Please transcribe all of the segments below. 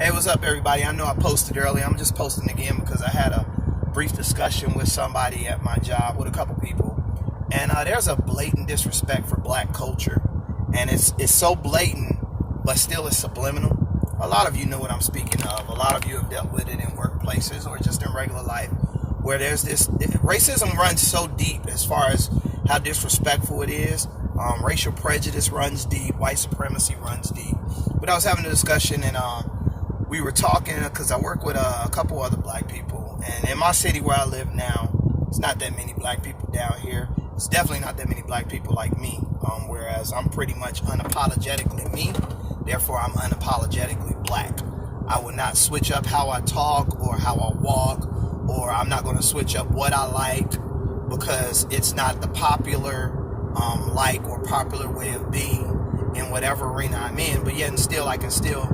Hey, what's up, everybody? I know I posted earlier. I'm just posting again because I had a brief discussion with somebody at my job, with a couple people, and there's a blatant disrespect for black culture, and it's so blatant, but still it's subliminal. A lot of you know what I'm speaking of. A lot of you have dealt with it in workplaces or just in regular life, where there's this racism runs so deep as far as how disrespectful it is. Racial prejudice runs deep. White supremacy runs deep. But I was having a discussion, and we were talking because I work with a couple other black people, and in my city where I live now, it's not that many black people down here. It's definitely not that many black people like me, whereas I'm pretty much unapologetically me, therefore I'm unapologetically black. I would not switch up how I talk or how I walk, or I'm not going to switch up what I like because it's not the popular like or popular way of being in whatever arena I'm in, but yet and still I can still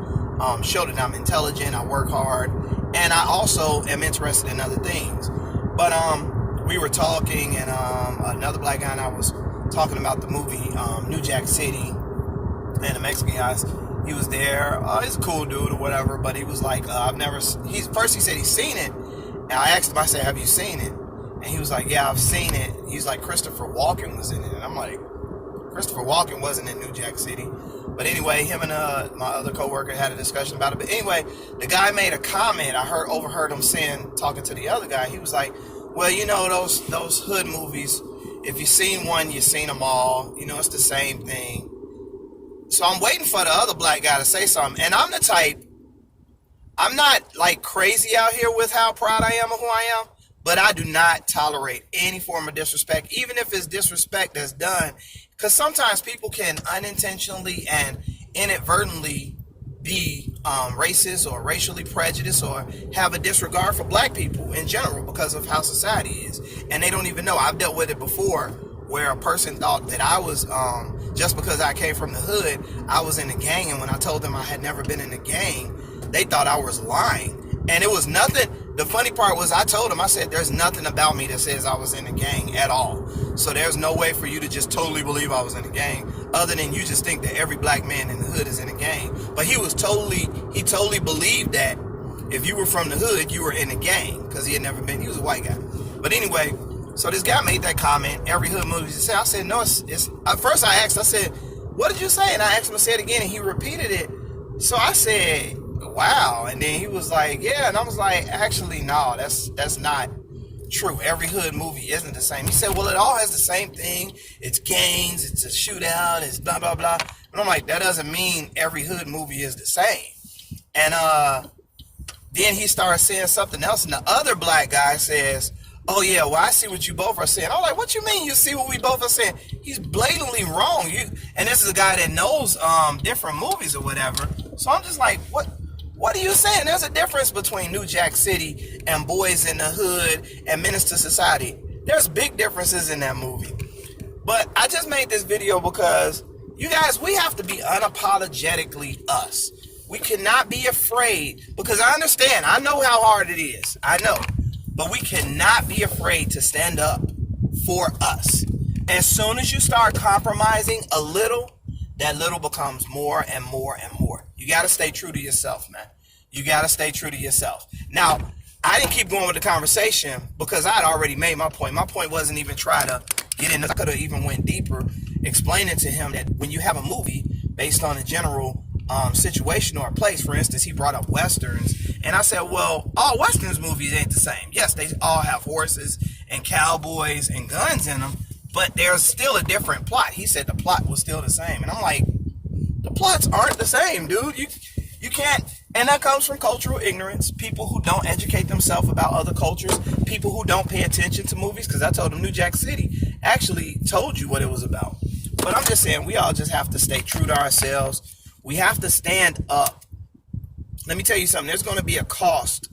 show that I'm intelligent, I work hard, and I also am interested in other things. But we were talking, and another black guy and I was talking about the movie New Jack City, and the Mexican guys, he was there. He's a cool dude or whatever, but he was like, he said he's seen it, and I asked him, I said, have you seen it? And he was like, yeah, I've seen it. He's like, Christopher Walken was in it. And I'm like, Christopher Walken wasn't in New Jack City. But anyway, him and my other coworker had a discussion about it. But anyway, the guy made a comment. I overheard him talking to the other guy. He was like, well, you know, those hood movies, if you've seen one, you've seen them all. You know, it's the same thing. So I'm waiting for the other black guy to say something. And I'm the type, I'm not like crazy out here with how proud I am of who I am. But I do not tolerate any form of disrespect, even if it's disrespect that's done. Because sometimes people can unintentionally and inadvertently be racist or racially prejudiced or have a disregard for black people in general because of how society is. And they don't even know. I've dealt with it before where a person thought that I was, just because I came from the hood, I was in a gang. And when I told them I had never been in a gang, they thought I was lying. And it was nothing. The funny part was I told him, I said, there's nothing about me that says I was in a gang at all. So there's no way for you to just totally believe I was in a gang, other than you just think that every black man in the hood is in a gang. But he totally believed that if you were from the hood, you were in a gang, because he was a white guy. But anyway, so this guy made that comment, every hood movie. I said, no, it's at first I asked, I said, what did you say? And I asked him to say it again, and he repeated it. So I said, wow. And then he was like, yeah. And I was like, actually, no, that's not true. Every hood movie isn't the same. He said, well, it all has the same thing. It's gangs, it's a shootout, it's blah, blah, blah. And I'm like, that doesn't mean every hood movie is the same. And then he started saying something else, and the other black guy says, oh yeah, well, I see what you both are saying. I'm like, what you mean you see what we both are saying? He's blatantly wrong. And this is a guy that knows different movies or whatever. So I'm just like, what are you saying? There's a difference between New Jack City and Boys in the Hood and Menace to Society. There's big differences in that movie. But I just made this video because, you guys, we have to be unapologetically us. We cannot be afraid, because I understand. I know how hard it is. I know. But we cannot be afraid to stand up for us. As soon as you start compromising a little, that little becomes more and more and more. You got to stay true to yourself, man. You got to stay true to yourself. Now, I didn't keep going with the conversation because I had already made my point. My point wasn't even try to get in. I could have even went deeper, explaining to him that when you have a movie based on a general situation or a place, for instance, he brought up Westerns. And I said, well, all Westerns movies ain't the same. Yes, they all have horses and cowboys and guns in them, but there's still a different plot. He said the plot was still the same. And I'm like, the plots aren't the same, dude. You can't. And that comes from cultural ignorance. People who don't educate themselves about other cultures. People who don't pay attention to movies. Because I told them New Jack City actually told you what it was about. But I'm just saying, we all just have to stay true to ourselves. We have to stand up. Let me tell you something. There's going to be a cost.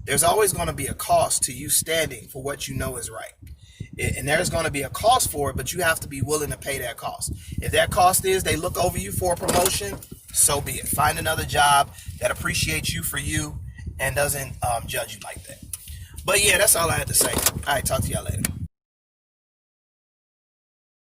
There's always going to be a cost to you standing for what you know is right. And there's going to be a cost for it, but you have to be willing to pay that cost. If that cost is they look over you for a promotion, so be it. Find another job that appreciates you for you and doesn't judge you like that. But yeah, that's all I had to say. All right, talk to y'all later.